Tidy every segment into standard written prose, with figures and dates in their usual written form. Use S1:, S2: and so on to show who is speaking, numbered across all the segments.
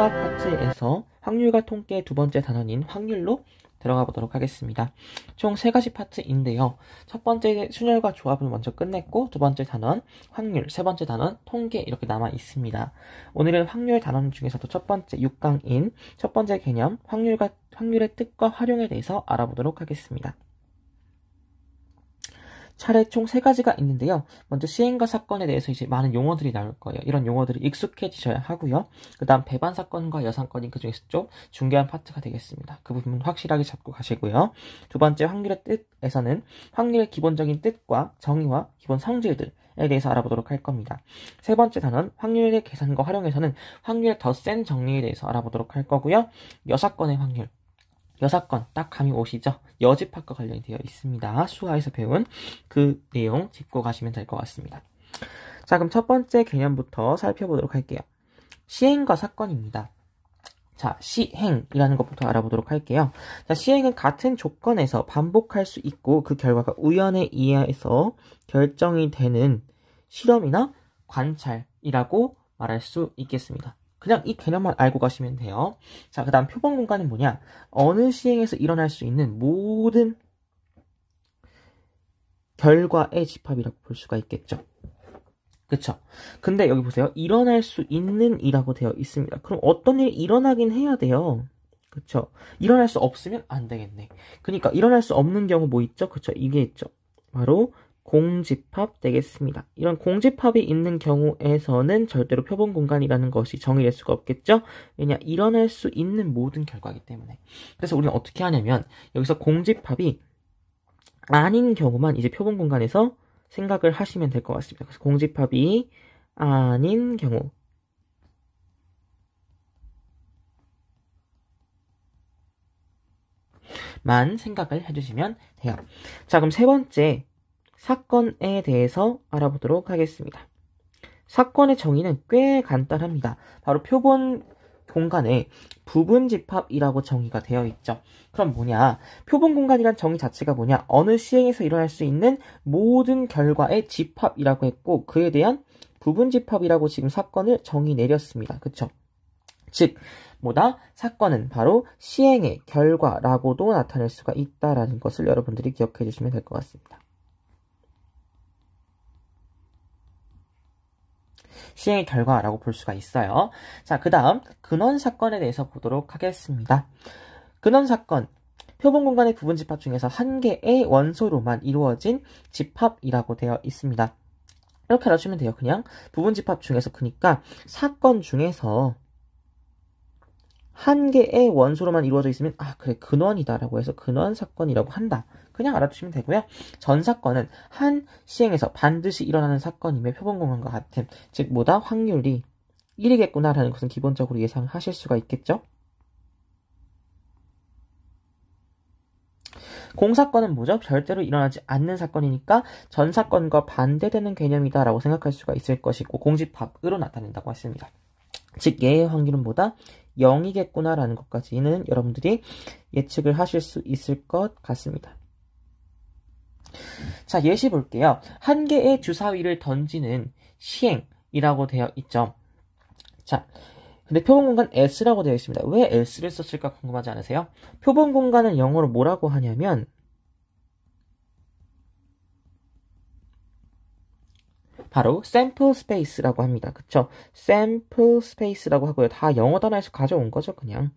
S1: 수학 파트에서 확률과 통계의 두 번째 단원인 확률로 들어가 보도록 하겠습니다. 총 세 가지 파트인데요. 첫 번째 순열과 조합을 먼저 끝냈고 두 번째 단원 확률, 세 번째 단원 통계 이렇게 남아 있습니다. 오늘은 확률 단원 중에서도 첫 번째 6강인 첫 번째 개념 확률의 뜻과 활용에 대해서 알아보도록 하겠습니다. 차례 총 세 가지가 있는데요. 먼저 시행과 사건에 대해서 이제 많은 용어들이 나올 거예요. 이런 용어들이 익숙해지셔야 하고요. 그 다음 배반 사건과 여사건이 그 중에서 좀 중요한 파트가 되겠습니다. 그 부분 확실하게 잡고 가시고요. 두 번째 확률의 뜻에서는 확률의 기본적인 뜻과 정의와 기본 성질들에 대해서 알아보도록 할 겁니다. 세 번째 단원 확률의 계산과 활용에서는 확률의 더 센 정리에 대해서 알아보도록 할 거고요. 여사건의 확률. 여사건 딱 감이 오시죠? 여집합과 관련이 되어 있습니다. 수화에서 배운 그 내용 짚고 가시면 될 것 같습니다. 자, 그럼 첫 번째 개념부터 살펴보도록 할게요. 시행과 사건입니다. 자, 시행이라는 것부터 알아보도록 할게요. 자, 시행은 같은 조건에서 반복할 수 있고 그 결과가 우연에 의해서 결정이 되는 실험이나 관찰이라고 말할 수 있겠습니다. 그냥 이 개념만 알고 가시면 돼요. 자, 그 다음 표본 공간은 뭐냐? 어느 시행에서 일어날 수 있는 모든 결과의 집합이라고 볼 수가 있겠죠. 그쵸? 근데 여기 보세요. 일어날 수 있는 이라고 되어 있습니다. 그럼 어떤 일이 일어나긴 해야 돼요. 그쵸? 일어날 수 없으면 안 되겠네. 그러니까 일어날 수 없는 경우 뭐 있죠? 그쵸? 이게 있죠. 바로 공집합 되겠습니다. 이런 공집합이 있는 경우에서는 절대로 표본 공간이라는 것이 정의될 수가 없겠죠? 왜냐? 일어날 수 있는 모든 결과이기 때문에. 그래서 우리는 어떻게 하냐면 여기서 공집합이 아닌 경우만 이제 표본 공간에서 생각을 하시면 될 것 같습니다. 그래서 공집합이 아닌 경우 만 생각을 해주시면 돼요. 자, 그럼 세 번째 사건에 대해서 알아보도록 하겠습니다. 사건의 정의는 꽤 간단합니다. 바로 표본 공간에 부분집합이라고 정의가 되어 있죠. 그럼 뭐냐? 표본 공간이란 정의 자체가 뭐냐? 어느 시행에서 일어날 수 있는 모든 결과의 집합이라고 했고 그에 대한 부분집합이라고 지금 사건을 정의 내렸습니다. 그쵸? 즉 뭐다? 사건은 바로 시행의 결과라고도 나타낼 수가 있다라는 것을 여러분들이 기억해 주시면 될 것 같습니다. 시행의 결과라고 볼 수가 있어요. 자, 그 다음 근원사건에 대해서 보도록 하겠습니다. 근원사건, 표본 공간의 부분 집합 중에서 한 개의 원소로만 이루어진 집합이라고 되어 있습니다. 이렇게 알아주시면 돼요. 그냥 부분 집합 중에서 그러니까 사건 중에서 한 개의 원소로만 이루어져 있으면 그래 근원이다라고 해서 근원사건이라고 한다. 그냥 알아두시면 되고요. 전사건은 한 시행에서 반드시 일어나는 사건임의 표본 공간과 같은 즉 뭐다? 확률이 1이겠구나라는 것은 기본적으로 예상하실 수가 있겠죠. 공사건은 뭐죠? 절대로 일어나지 않는 사건이니까 전사건과 반대되는 개념이다라고 생각할 수가 있을 것이고 공집합으로 나타낸다고 했습니다. 즉 얘의 확률은 뭐다? 0이겠구나라는 것까지는 여러분들이 예측을 하실 수 있을 것 같습니다. 자, 예시 볼게요. 한 개의 주사위를 던지는 시행이라고 되어 있죠. 자, 근데 표본 공간 S라고 되어 있습니다. 왜 S를 썼을까 궁금하지 않으세요? 표본 공간은 영어로 뭐라고 하냐면 바로 sample space라고 합니다. 그쵸? sample space라고 하고요. 다 영어 단어에서 가져온 거죠, 그냥.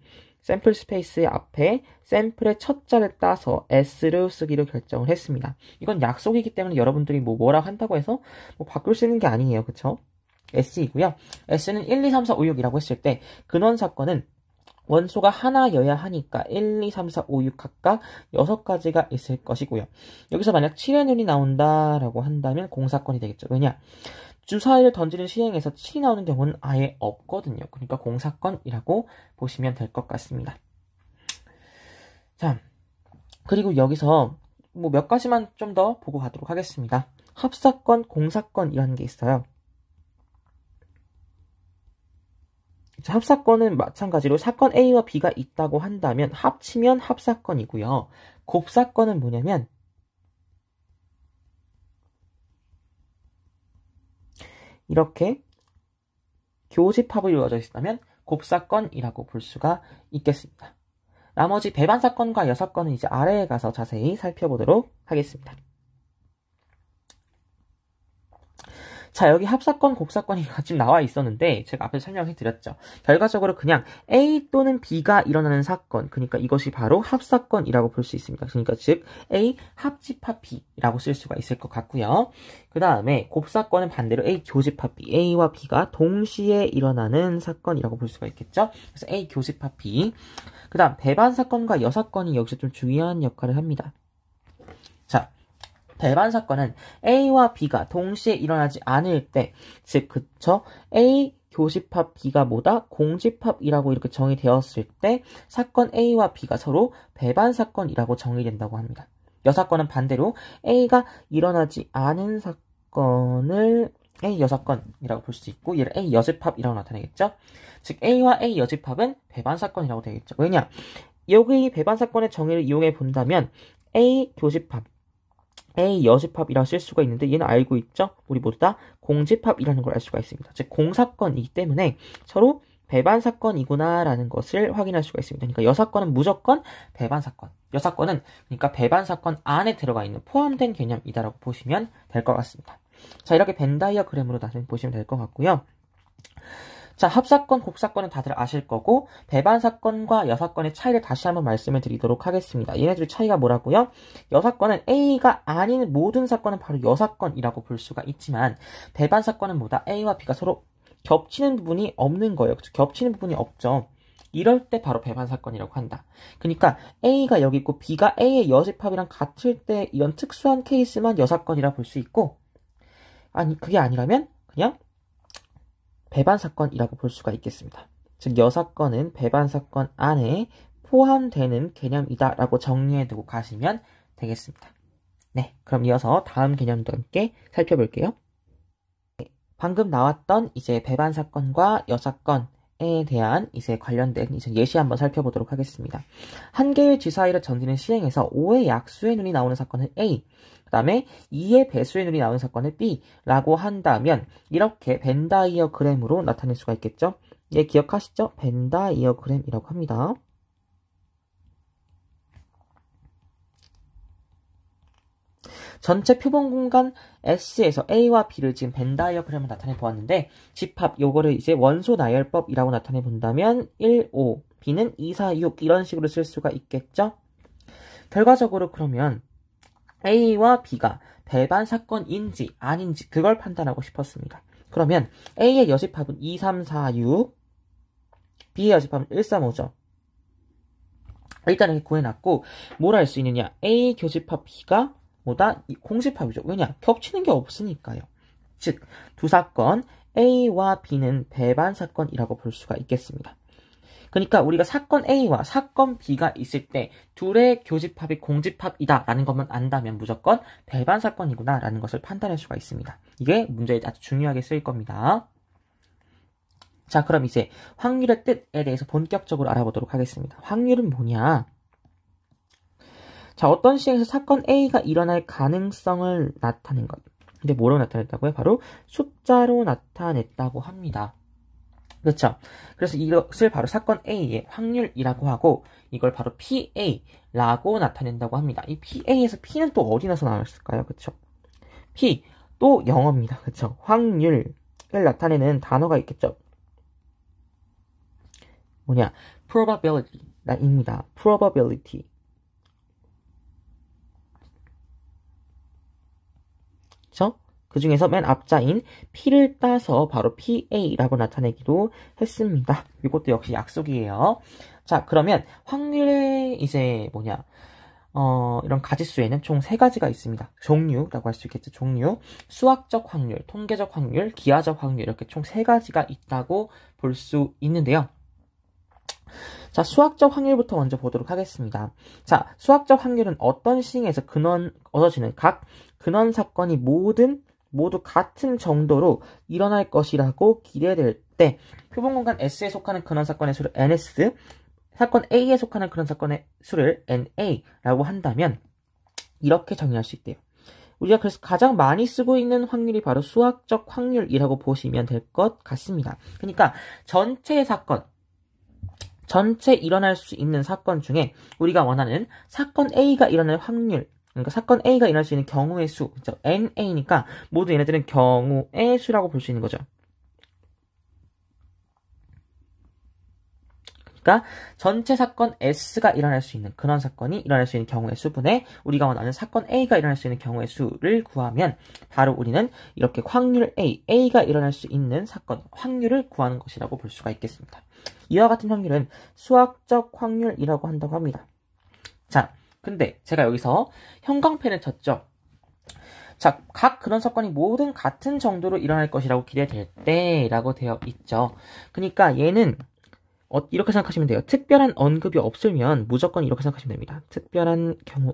S1: sample space의 앞에 sample의 첫 자를 따서 S를 쓰기로 결정을 했습니다. 이건 약속이기 때문에 여러분들이 뭐라 한다고 해서 바꿀 수 있는 게 아니에요. 그쵸? S이고요. S는 1, 2, 3, 4, 5, 6이라고 했을 때 근원 사건은 원소가 하나여야 하니까 1, 2, 3, 4, 5, 6 각각 6가지가 있을 것이고요. 여기서 만약 7의 눈이 나온다라고 한다면 공사건이 되겠죠. 왜냐? 주사위를 던지는 시행에서 7이 나오는 경우는 아예 없거든요. 그러니까 공사건이라고 보시면 될 것 같습니다. 자, 그리고 여기서 몇 가지만 좀 더 보고 가도록 하겠습니다. 합사건, 공사건이라는 게 있어요. 합사건은 마찬가지로 사건 A와 B가 있다고 한다면 합치면 합사건이고요. 곱사건은 뭐냐면 이렇게 교집합을 이루어져 있다면 곱사건이라고 볼 수가 있겠습니다. 나머지 배반 사건과 여사건은 이제 아래에 가서 자세히 살펴보도록 하겠습니다. 자, 여기 합사건, 곱사건이 지금 나와 있었는데 제가 앞에서 설명해 드렸죠. 결과적으로 그냥 A 또는 B가 일어나는 사건, 그러니까 이것이 바로 합사건이라고 볼 수 있습니다. 그러니까 즉 A 합집합 B라고 쓸 수가 있을 것 같고요. 그 다음에 곱사건은 반대로 A 교집합 B, A와 B가 동시에 일어나는 사건이라고 볼 수가 있겠죠. 그래서 A 교집합 B. 그 다음 배반 사건과 여사건이 여기서 좀 중요한 역할을 합니다. 자, 배반 사건은 A와 B가 동시에 일어나지 않을 때, 즉 그쵸? A 교집합 B가 뭐다? 공집합이라고 이렇게 정의되었을 때 사건 A와 B가 서로 배반 사건이라고 정의된다고 합니다. 여사건은 반대로 A가 일어나지 않은 사건을 A 여사건이라고 볼 수 있고 얘를 A 여집합이라고 나타내겠죠? 즉 A와 A 여집합은 배반 사건이라고 되겠죠. 왜냐? 여기 배반 사건의 정의를 이용해 본다면 A 교집합 A 여집합이라고 쓸 수가 있는데 얘는 알고 있죠? 우리 모두 다 공집합이라는 걸 알 수가 있습니다. 즉 공사건이기 때문에 서로 배반 사건이구나 라는 것을 확인할 수가 있습니다. 그러니까 여사건은 무조건 배반 사건, 여사건은 그러니까 배반 사건 안에 들어가 있는 포함된 개념이다라고 보시면 될 것 같습니다. 자, 이렇게 벤 다이어그램으로 나중에 보시면 될 것 같고요. 자, 합사건, 곱사건은 다들 아실 거고 배반 사건과 여사건의 차이를 다시 한번 말씀을 드리도록 하겠습니다. 얘네들 차이가 뭐라고요? 여사건은 A가 아닌 모든 사건은 바로 여사건이라고 볼 수가 있지만 배반 사건은 뭐다? A와 B가 서로 겹치는 부분이 없는 거예요. 겹치는 부분이 없죠. 이럴 때 바로 배반 사건이라고 한다. 그러니까 A가 여기 있고 B가 A의 여집합이랑 같을 때 이런 특수한 케이스만 여사건이라 볼 수 있고 아니 그게 아니라면 그냥 배반 사건이라고 볼 수가 있겠습니다. 즉 여사건은 배반 사건 안에 포함되는 개념이다라고 정리해두고 가시면 되겠습니다. 네, 그럼 이어서 다음 개념도 함께 살펴볼게요. 방금 나왔던 이제 배반 사건과 여사건에 대한 이제 관련된 이제 예시 한번 살펴보도록 하겠습니다. 한 개의 주사위를 던지는 시행에서 5의 약수의 눈이 나오는 사건은 A, 그 다음에 2의 배수의 눈이 나오는 사건은 B라고 한다면 이렇게 벤 다이어그램으로 나타낼 수가 있겠죠. 얘 기억하시죠? 벤 다이어그램이라고 합니다. 전체 표본 공간 S에서 A와 B를 지금 벤 다이어그램을 나타내 보았는데 집합 요거를 이제 원소 나열법이라고 나타내 본다면 1, 5, B는 2, 4, 6 이런 식으로 쓸 수가 있겠죠. 결과적으로 그러면 A와 B가 배반 사건인지 아닌지 그걸 판단하고 싶었습니다. 그러면 A의 여집합은 2, 3, 4, 6 B의 여집합은 1, 3, 5죠. 일단 이렇게 구해놨고 뭘 할 수 있느냐. A 교집합 B가 뭐다? 공집합이죠. 왜냐? 겹치는 게 없으니까요. 즉, 두 사건 A와 B는 배반 사건이라고 볼 수가 있겠습니다. 그러니까 우리가 사건 A와 사건 B가 있을 때 둘의 교집합이 공집합이다 라는 것만 안다면 무조건 배반 사건이구나 라는 것을 판단할 수가 있습니다. 이게 문제에 아주 중요하게 쓰일 겁니다. 자, 그럼 이제 확률의 뜻에 대해서 본격적으로 알아보도록 하겠습니다. 확률은 뭐냐? 자, 어떤 시행에서 사건 A가 일어날 가능성을 나타낸 것. 근데 뭐로 나타냈다고요? 바로 숫자로 나타냈다고 합니다. 그렇죠? 그래서 이것을 바로 사건 A의 확률이라고 하고 이걸 바로 PA라고 나타낸다고 합니다. 이 PA에서 P는 또 어디 나서 나왔을까요? 그렇죠? P 또 영어입니다. 그렇죠? 확률을 나타내는 단어가 있겠죠? 뭐냐? probability입니다. probability. 그쵸? 그 중에서 맨 앞자인 P를 따서 바로 PA라고 나타내기도 했습니다. 이것도 역시 약속이에요. 자, 그러면 확률의 이제 뭐냐, 이런 가지수에는 총 3가지가 있습니다. 종류라고 할 수 있겠죠. 종류. 수학적 확률, 통계적 확률, 기하적 확률 이렇게 총 3가지가 있다고 볼 수 있는데요. 자, 수학적 확률부터 먼저 보도록 하겠습니다. 자, 수학적 확률은 어떤 시행에서 얻어지는 각 근원 사건이 모두 같은 정도로 일어날 것이라고 기대될 때 표본 공간 S에 속하는 근원 사건의 수를 NS, 사건 A에 속하는 근원 사건의 수를 NA라고 한다면 이렇게 정의할 수 있대요. 우리가 그래서 가장 많이 쓰고 있는 확률이 바로 수학적 확률이라고 보시면 될 것 같습니다. 그러니까 전체 사건, 전체 일어날 수 있는 사건 중에 우리가 원하는 사건 A가 일어날 확률, 그러니까 사건 A가 일어날 수 있는 경우의 수, 그렇죠? NA니까 모두 얘네들은 경우의 수라고 볼 수 있는 거죠. 그러니까 전체 사건 S가 일어날 수 있는 그런 사건이 일어날 수 있는 경우의 수분에 우리가 원하는 사건 A가 일어날 수 있는 경우의 수를 구하면 바로 우리는 이렇게 확률 A가 일어날 수 있는 사건 확률을 구하는 것이라고 볼 수가 있겠습니다. 이와 같은 확률은 수학적 확률이라고 한다고 합니다. 자, 근데 제가 여기서 형광펜을 쳤죠. 자, 각 그런 사건이 모든 같은 정도로 일어날 것이라고 기대될 때라고 되어 있죠. 그러니까 얘는 이렇게 생각하시면 돼요. 특별한 언급이 없으면 무조건 이렇게 생각하시면 됩니다. 특별한 경우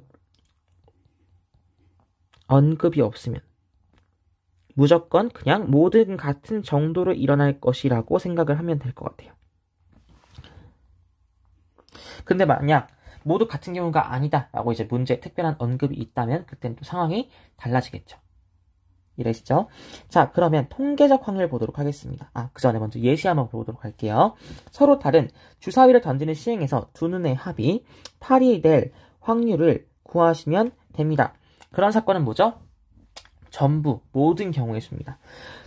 S1: 언급이 없으면 무조건 그냥 모든 같은 정도로 일어날 것이라고 생각을 하면 될 것 같아요. 근데 만약 모두 같은 경우가 아니다 라고 이제 문제에 특별한 언급이 있다면 그때는 또 상황이 달라지겠죠. 이해되시죠? 자, 그러면 통계적 확률 보도록 하겠습니다. 그 전에 먼저 예시 한번 보도록 할게요. 서로 다른 주사위를 던지는 시행에서 두 눈의 합이 8이 될 확률을 구하시면 됩니다. 그런 사건은 뭐죠? 전부, 모든 경우의 수입니다.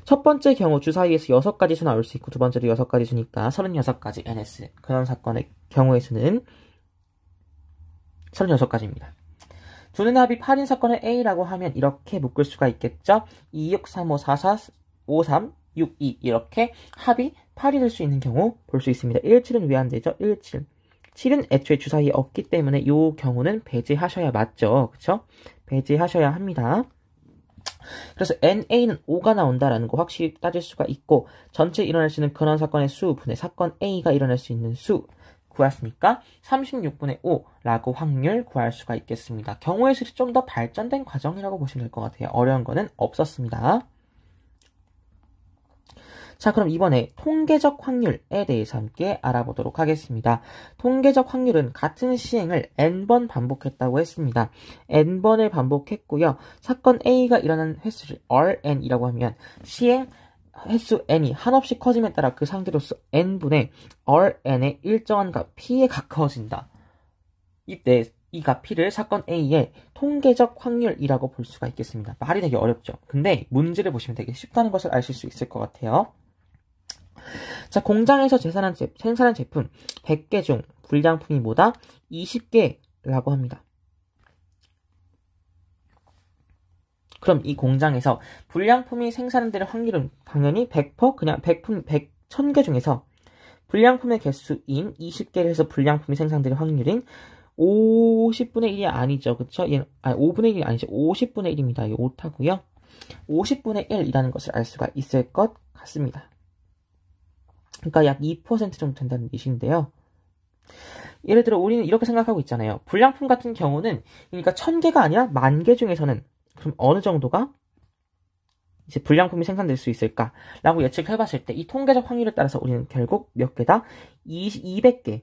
S1: 첫 번째 경우 주사위에서 6가지 수 나올 수 있고 두 번째도 6가지 수니까 36가지 NS. 그런 사건의 경우의 수는 36가지입니다. 두 눈의 합이 8인 사건을 A라고 하면 이렇게 묶을 수가 있겠죠. 2, 6, 3, 5, 4, 4, 5, 3, 6, 2 이렇게 합이 8이 될 수 있는 경우 볼 수 있습니다. 1, 7은 왜 안 되죠? 1, 7. 7은 애초에 주사위에 없기 때문에 이 경우는 배제하셔야 맞죠. 그쵸? 배제하셔야 합니다. 그래서 NA는 5가 나온다라는 거 확실히 따질 수가 있고 전체 일어날 수 있는 그런 사건의 수분의 사건 A가 일어날 수 있는 수 구했으니까 36분의 5라고 확률 구할 수가 있겠습니다. 경우의 수이 좀 더 발전된 과정이라고 보시면 될 것 같아요. 어려운 거는 없었습니다. 자, 그럼 이번에 통계적 확률에 대해서 함께 알아보도록 하겠습니다. 통계적 확률은 같은 시행을 n번 반복했다고 했습니다. n번을 반복했고요. 사건 A가 일어나는 횟수를 Rn이라고 하면 시행 횟수 n이 한없이 커짐에 따라 그 상대로서 n분의 Rn의 일정한 값 P에 가까워진다. 이때 이 값 P를 사건 A의 통계적 확률이라고 볼 수가 있겠습니다. 말이 되게 어렵죠. 근데 문제를 보시면 되게 쉽다는 것을 아실 수 있을 것 같아요. 자, 공장에서 생산한 제품 100개 중 불량품이 뭐다? 20개라고 합니다. 그럼 이 공장에서 불량품이 생산될 확률은 당연히 100% 그냥 1000개 중에서 불량품의 개수인 20개를 해서 불량품이 생산될 확률인 50분의 1이 아니죠. 그쵸? 5분의 1이 아니죠. 50분의 1입니다. 이게 오타고요. 50분의 1이라는 것을 알 수가 있을 것 같습니다. 그러니까 약 2% 정도 된다는 뜻인데요. 예를 들어 우리는 이렇게 생각하고 있잖아요. 불량품 같은 경우는 그러니까 1000개가 아니라 10,000개 중에서는 그럼 어느 정도가 이제 불량품이 생산될 수 있을까? 라고 예측을 해봤을 때 이 통계적 확률에 따라서 우리는 결국 몇 개다? 200개의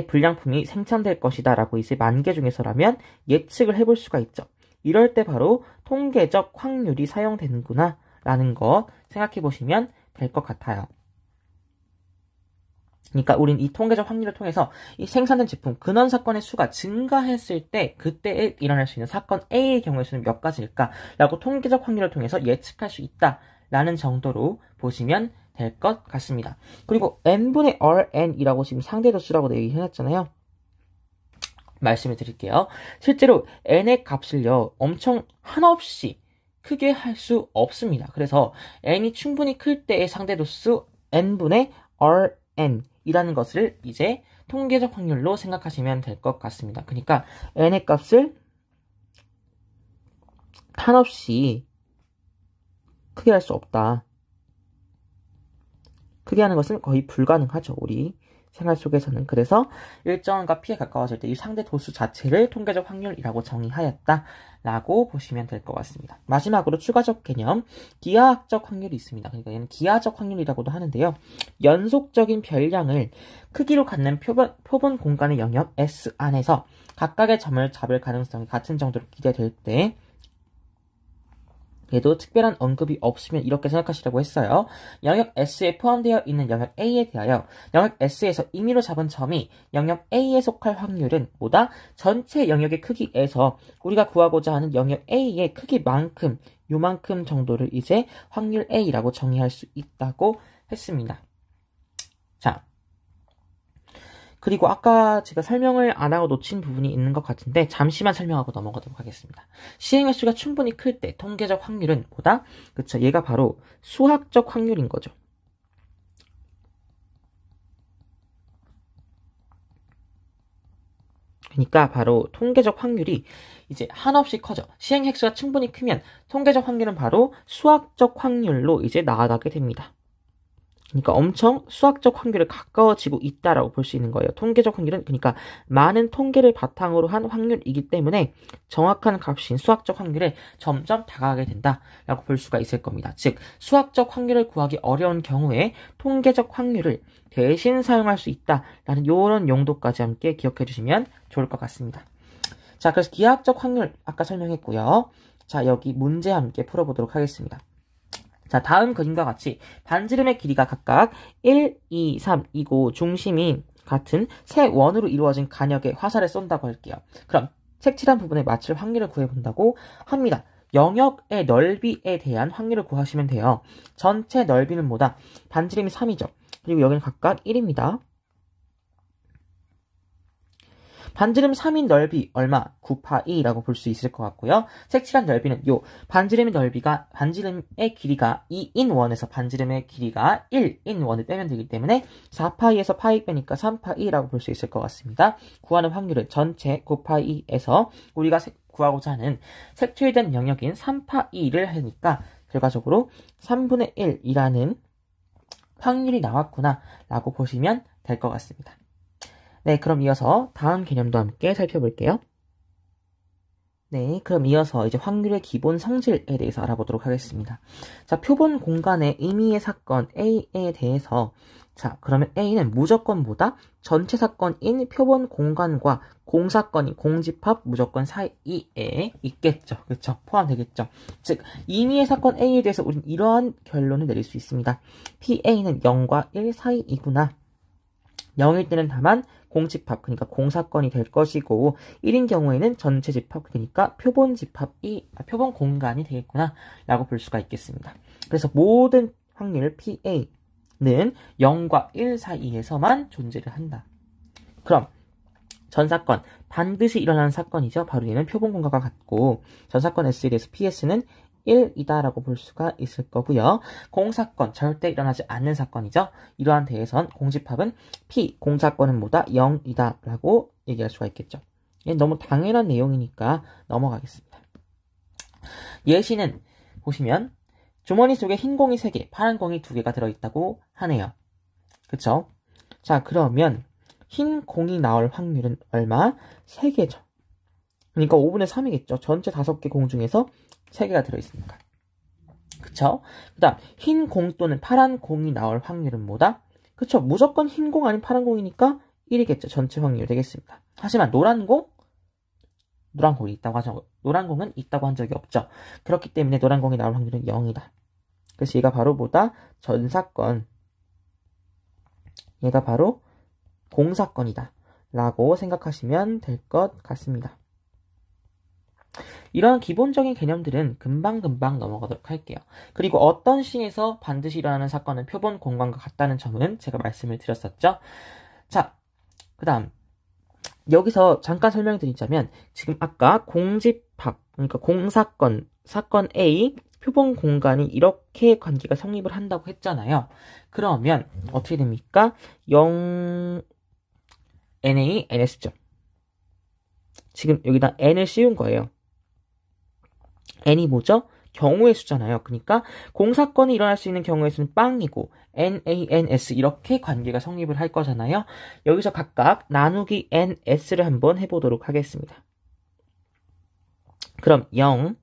S1: 불량품이 생산될 것이다 라고 이제 10,000개 중에서라면 예측을 해볼 수가 있죠. 이럴 때 바로 통계적 확률이 사용되는구나 라는 거 생각해 보시면 될 것 같아요. 그러니까 우린 이 통계적 확률을 통해서 이 생산된 제품 근원 사건의 수가 증가했을 때 그때에 일어날 수 있는 사건 A의 경우의 수는 몇 가지일까 라고 통계적 확률을 통해서 예측할 수 있다라는 정도로 보시면 될 것 같습니다. 그리고 n분의 Rn이라고 지금 상대도수라고 얘기해놨잖아요. 말씀을 드릴게요. 실제로 n의 값을요 엄청 한없이 크게 할 수 없습니다. 그래서 n이 충분히 클 때의 상대도수 n분의 Rn 이라는 것을 이제 통계적 확률로 생각하시면 될 것 같습니다. 그러니까 n의 값을 한없이 크게 할 수 없다. 크게 하는 것은 거의 불가능하죠. 우리 생활 속에서는. 그래서 일정한 값 P에 가까워질 때 이 상대 도수 자체를 통계적 확률이라고 정의하였다라고 보시면 될 것 같습니다. 마지막으로 추가적 개념, 기하학적 확률이 있습니다. 그러니까 얘는 기하적 확률이라고도 하는데요. 연속적인 별량을 크기로 갖는 표본 공간의 영역 S 안에서 각각의 점을 잡을 가능성이 같은 정도로 기대될 때 얘도 특별한 언급이 없으면 이렇게 생각하시라고 했어요. 영역 S에 포함되어 있는 영역 A에 대하여 영역 S에서 임의로 잡은 점이 영역 A에 속할 확률은 뭐다? 전체 영역의 크기에서 우리가 구하고자 하는 영역 A의 크기만큼 요만큼 정도를 이제 확률 A라고 정의할 수 있다고 했습니다. 자, 그리고 아까 제가 설명을 안 하고 놓친 부분이 있는 것 같은데 잠시만 설명하고 넘어가도록 하겠습니다. 시행의 수가 충분히 클 때 통계적 확률은 뭐다? 그쵸, 얘가 바로 수학적 확률인 거죠. 그러니까 바로 통계적 확률이 이제 한없이 커져. 시행 획수가 충분히 크면 통계적 확률은 바로 수학적 확률로 이제 나아가게 됩니다. 그러니까 엄청 수학적 확률에 가까워지고 있다라고 볼 수 있는 거예요. 통계적 확률은 그러니까 많은 통계를 바탕으로 한 확률이기 때문에 정확한 값인 수학적 확률에 점점 다가가게 된다라고 볼 수가 있을 겁니다. 즉 수학적 확률을 구하기 어려운 경우에 통계적 확률을 대신 사용할 수 있다라는 이런 용도까지 함께 기억해 주시면 좋을 것 같습니다. 자, 그래서 기하학적 확률 아까 설명했고요. 자, 여기 문제 함께 풀어보도록 하겠습니다. 자, 다음 그림과 같이 반지름의 길이가 각각 1, 2, 3이고 중심이 같은 세 원으로 이루어진 간역에 화살을 쏜다고 할게요. 그럼 색칠한 부분에 맞출 확률을 구해본다고 합니다. 영역의 넓이에 대한 확률을 구하시면 돼요. 전체 넓이는 뭐다? 반지름이 3이죠. 그리고 여기는 각각 1입니다. 반지름 3인 넓이 얼마? 9파이라고 볼 수 있을 것 같고요. 색칠한 넓이는 요 반지름의 길이가 2인 원에서 반지름의 길이가 1인 원을 빼면 되기 때문에 4파이에서 파이 빼니까 3파이라고 볼 수 있을 것 같습니다. 구하는 확률은 전체 9파이에서 우리가 구하고자 하는 색칠된 영역인 3파이를 하니까 결과적으로 3분의 1이라는 확률이 나왔구나 라고 보시면 될 것 같습니다. 네, 그럼 이어서 다음 개념도 함께 살펴볼게요. 네, 그럼 이어서 이제 확률의 기본 성질에 대해서 알아보도록 하겠습니다. 자, 표본 공간의 의미의 사건 A에 대해서 자, 그러면 A는 무조건 뭐다? 전체 사건인 표본 공간과 공사건인 공집합 무조건 사이에 있겠죠. 그렇죠? 포함되겠죠. 즉, 의미의 사건 A에 대해서 우리는 이러한 결론을 내릴 수 있습니다. PA는 0과 1 사이이구나. 0일 때는 다만 공집합, 그러니까 공사건이 될 것이고 1인 경우에는 전체 집합, 그러니까 표본 표본 공간이 되겠구나 라고 볼 수가 있겠습니다. 그래서 모든 확률 PA는 0과 1 사이에서만 존재를 한다. 그럼 전 사건, 반드시 일어나는 사건이죠. 바로 얘는 표본 공간과 같고 전 사건 S에 대해서 PS는 1이다라고 볼 수가 있을 거고요. 공사건, 절대 일어나지 않는 사건이죠. 이러한 데에선 공집합은 P, 공사건은 뭐다? 0이다라고 얘기할 수가 있겠죠. 얘는 너무 당연한 내용이니까 넘어가겠습니다. 예시는 보시면 주머니 속에 흰 공이 3개, 파란 공이 2개가 들어있다고 하네요. 그쵸? 자, 그러면 흰 공이 나올 확률은 얼마? 3개죠. 그러니까 5분의 3이겠죠. 전체 5개 공 중에서 3개가 들어있으니까. 그쵸? 그 다음 흰 공 또는 파란 공이 나올 확률은 뭐다? 그쵸? 무조건 흰 공 아닌 파란 공이니까 1이겠죠. 전체 확률 되겠습니다. 하지만 노란 공이 있다고 하죠. 노란 공은 있다고 한 적이 없죠. 그렇기 때문에 노란 공이 나올 확률은 0이다. 그래서 얘가 바로 뭐다? 전사건. 얘가 바로 공사건이다. 라고 생각하시면 될 것 같습니다. 이런 기본적인 개념들은 금방금방 넘어가도록 할게요. 그리고 어떤 시에서 반드시 일어나는 사건은 표본 공간과 같다는 점은 제가 말씀을 드렸었죠. 자, 그 다음 여기서 잠깐 설명드리자면 지금 아까 공집합, 그러니까 공사건, 사건 A, 표본 공간이 이렇게 관계가 성립을 한다고 했잖아요. 그러면 어떻게 됩니까? 0, NA, NS죠. 지금 여기다 N을 씌운 거예요. N이 뭐죠? 경우의 수잖아요. 그러니까 공사건이 일어날 수 있는 경우의 수는 빵이고 NaNS 이렇게 관계가 성립을 할 거잖아요. 여기서 각각 나누기 NS를 한번 해보도록 하겠습니다. 그럼 0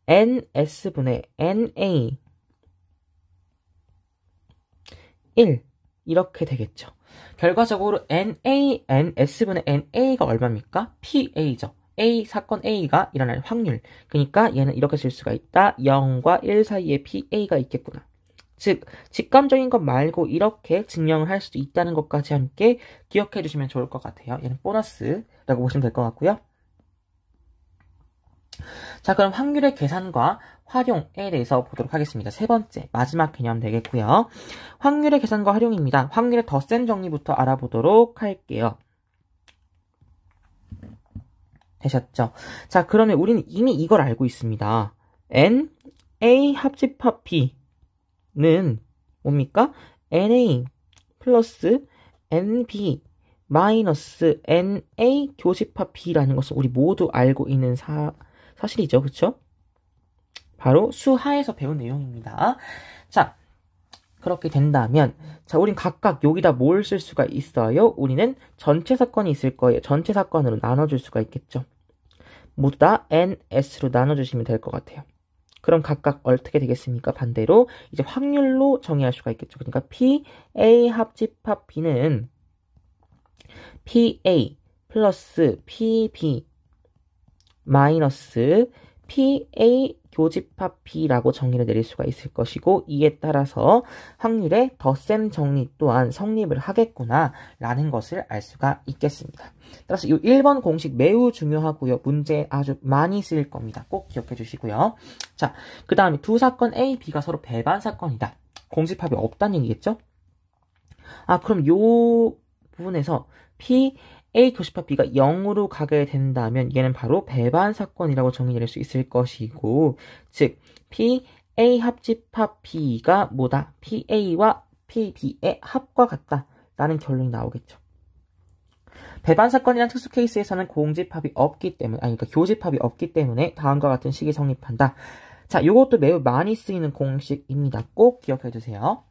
S1: NS분의 NA 1 이렇게 되겠죠. 결과적으로 NaNS분의 NA가 얼마입니까? PA죠. 사건 A가 일어날 확률. 그러니까 얘는 이렇게 쓸 수가 있다. 0과 1 사이에 PA가 있겠구나. 즉, 직감적인 것 말고 이렇게 증명을 할 수도 있다는 것까지 함께 기억해 주시면 좋을 것 같아요. 얘는 보너스라고 보시면 될 것 같고요. 자, 그럼 확률의 계산과 활용에 대해서 보도록 하겠습니다. 세 번째, 마지막 개념 되겠고요. 확률의 계산과 활용입니다. 확률의 덧셈 정리부터 알아보도록 할게요. 되셨죠? 자, 그러면 우리는 이미 이걸 알고 있습니다. N, A 합집합 B는 뭡니까? NA 플러스 NB 마이너스 NA 교집합 B라는 것을 우리 모두 알고 있는 사실이죠. 그쵸? 바로 수하에서 배운 내용입니다. 자, 그렇게 된다면 자, 우린 각각 여기다 뭘 쓸 수가 있어요? 우리는 전체 사건이 있을 거예요. 전체 사건으로 나눠줄 수가 있겠죠. 모두 다 NS로 나눠주시면 될 것 같아요. 그럼 각각 어떻게 되겠습니까? 반대로 이제 확률로 정의할 수가 있겠죠. 그러니까 PA 합집합 B는 PA 플러스 PB 마이너스 PA 교집합 B라고 정의를 내릴 수가 있을 것이고 이에 따라서 확률의 덧셈 정리 또한 성립을 하겠구나 라는 것을 알 수가 있겠습니다. 따라서 이 1번 공식 매우 중요하고요. 문제에 아주 많이 쓰일 겁니다. 꼭 기억해 주시고요. 자, 그 다음에 두 사건 A, B가 서로 배반 사건이다. 공집합이 없다는 얘기겠죠? 아, 그럼 요 부분에서 A 교집합 B가 0으로 가게 된다면 얘는 바로 배반 사건이라고 정의 내릴 수 있을 것이고 즉 PA 합집합 B가 뭐다? PA와 PB의 합과 같다 라는 결론이 나오겠죠. 배반 사건이란 특수 케이스에서는 공집합이 없기 때문에 그러니까 교집합이 없기 때문에 다음과 같은 식이 성립한다. 자, 이것도 매우 많이 쓰이는 공식입니다. 꼭 기억해 두세요.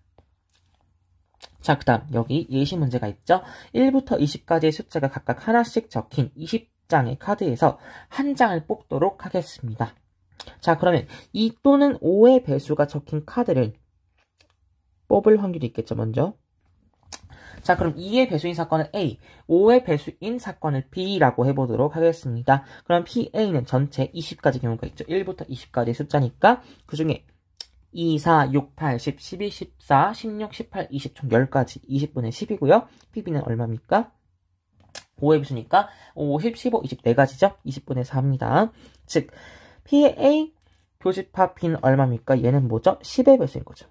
S1: 자, 그 다음 여기 예시 문제가 있죠. 1부터 20까지의 숫자가 각각 하나씩 적힌 20장의 카드에서 한 장을 뽑도록 하겠습니다. 자, 그러면 2 또는 5의 배수가 적힌 카드를 뽑을 확률이 있겠죠, 먼저. 자, 그럼 2의 배수인 사건은 A, 5의 배수인 사건을 B라고 해보도록 하겠습니다. 그럼 PA는 전체 20가지 경우가 있죠. 1부터 20까지의 숫자니까 그 중에 2, 4, 6, 8, 10, 12, 14, 16, 18, 20, 총 10가지, 20분의 10이고요. PB는 얼마입니까? 5의 배수니까 5, 10, 15, 20, 4가지죠? 20분의 4입니다. 즉, PA 교집합 B는 얼마입니까? 얘는 뭐죠? 10의 배수인 거죠.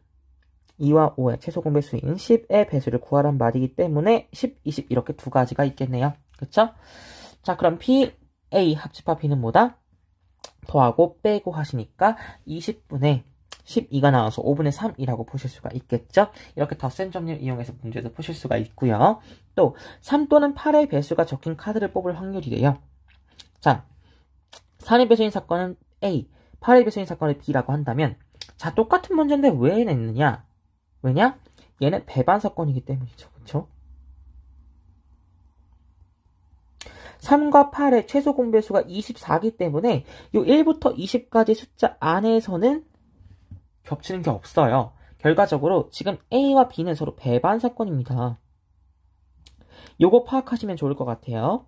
S1: 2와 5의 최소 공배수인 10의 배수를 구하란 말이기 때문에 10, 20 이렇게 두 가지가 있겠네요. 그쵸? 자, 그럼 PA 합집합 B는 뭐다? 더하고 빼고 하시니까 20분의 12가 나와서 5분의 3이라고 보실 수가 있겠죠? 이렇게 덧셈 정리를 이용해서 문제도 푸실 수가 있고요. 또 3 또는 8의 배수가 적힌 카드를 뽑을 확률이래요. 자, 3의 배수인 사건은 A, 8의 배수인 사건은 B라고 한다면 자, 똑같은 문제인데 왜 냈느냐? 왜냐? 얘는 배반 사건이기 때문이죠. 그쵸? 3과 8의 최소 공배수가 24기 때문에 이 1부터 20까지 숫자 안에서는 겹치는 게 없어요. 결과적으로 지금 A와 B는 서로 배반 사건입니다. 요거 파악하시면 좋을 것 같아요.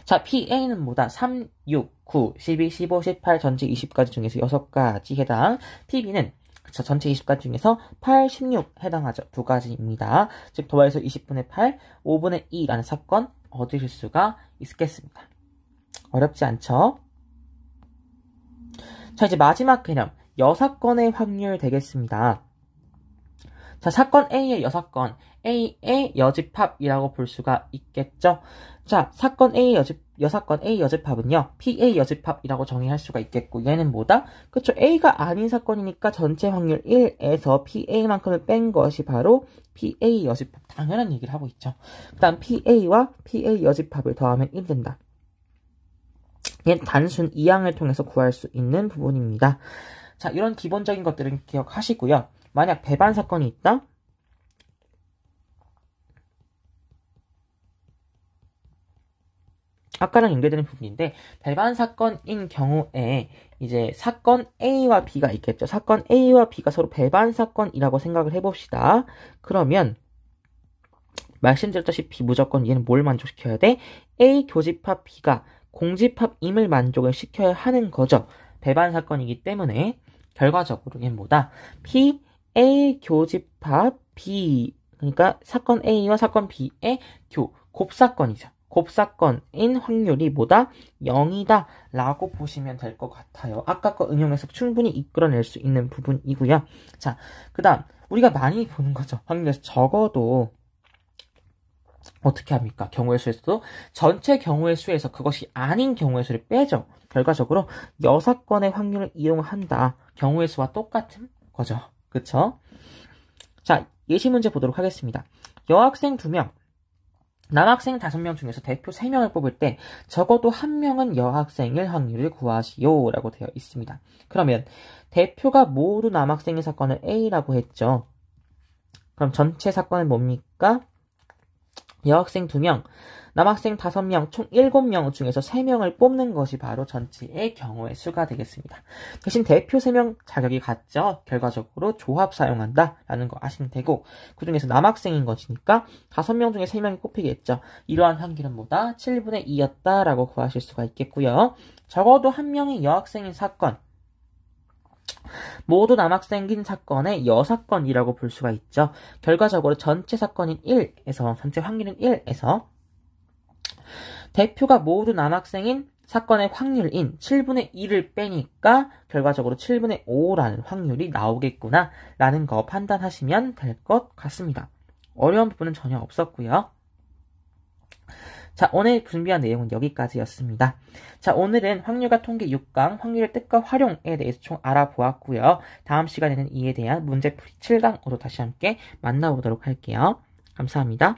S1: 자, PA는 뭐다? 3, 6, 9, 12, 15, 18 전체 20가지 중에서 6가지 해당. PB는 그쵸, 전체 20가지 중에서 8, 16 해당하죠. 두 가지입니다. 즉 더해서 20분의 8, 5분의 2라는 사건 얻으실 수가 있겠습니다. 어렵지 않죠? 자, 이제 마지막 개념. 여사건의 확률 되겠습니다. 자, 사건 A의 여사건, A의 여집합이라고 볼 수가 있겠죠. 자, 사건 A의 여사건 A 여집합은요, PA 여집합이라고 정의할 수가 있겠고, 얘는 뭐다? 그쵸, A가 아닌 사건이니까 전체 확률 1에서 PA만큼을 뺀 것이 바로 PA 여집합. 당연한 얘기를 하고 있죠. 그 다음 PA와 PA 여집합을 더하면 1 된다. 얘는 단순 이항을 통해서 구할 수 있는 부분입니다. 자, 이런 기본적인 것들은 기억하시고요. 만약 배반 사건이 있다? 아까랑 연결되는 부분인데 배반 사건인 경우에 이제 사건 A와 B가 있겠죠. 사건 A와 B가 서로 배반 사건이라고 생각을 해봅시다. 그러면 말씀드렸다시피 무조건 얘는 뭘 만족시켜야 돼? A 교집합 B가 공집합임을 만족을 시켜야 하는 거죠. 배반 사건이기 때문에 결과적으로 얘는 뭐다? P, A 교집합 B, 그러니까 사건 A와 사건 B의 곱사건이죠. 곱사건인 확률이 뭐다? 0이다 라고 보시면 될 것 같아요. 아까 거 응용해서 충분히 이끌어낼 수 있는 부분이고요. 자, 그 다음 우리가 많이 보는 거죠. 확률에서 적어도 어떻게 합니까? 경우의 수에서도 전체 경우의 수에서 그것이 아닌 경우의 수를 빼죠. 결과적으로 여사건의 확률을 이용한다. 경우의 수와 똑같은 거죠. 그쵸? 자, 예시 문제 보도록 하겠습니다. 여학생 2명, 남학생 5명 중에서 대표 3명을 뽑을 때 적어도 1명은 여학생일 확률을 구하시오 라고 되어 있습니다. 그러면 대표가 모두 남학생의 사건을 A라고 했죠. 그럼 전체 사건은 뭡니까? 여학생 2명, 남학생 5명, 총 7명 중에서 3명을 뽑는 것이 바로 전체의 경우의 수가 되겠습니다. 대신 대표 3명 자격이 같죠? 결과적으로 조합 사용한다 라는 거 아시면 되고, 그 중에서 남학생인 것이니까 5명 중에 3명이 뽑히겠죠. 이러한 확률은 뭐다? 7분의 2였다 라고 구하실 수가 있겠고요. 적어도 1명이 여학생인 사건, 모두 남학생인 사건의 여사건이라고 볼 수가 있죠. 결과적으로 전체 사건인 1에서, 전체 확률인 1에서 대표가 모두 남학생인 사건의 확률인 7분의 2를 빼니까 결과적으로 7분의 5라는 확률이 나오겠구나 라는 거 판단하시면 될 것 같습니다. 어려운 부분은 전혀 없었고요. 자, 오늘 준비한 내용은 여기까지였습니다. 자, 오늘은 확률과 통계 6강, 확률의 뜻과 활용에 대해서 총 알아보았고요. 다음 시간에는 이에 대한 문제풀이 7강으로 다시 함께 만나보도록 할게요. 감사합니다.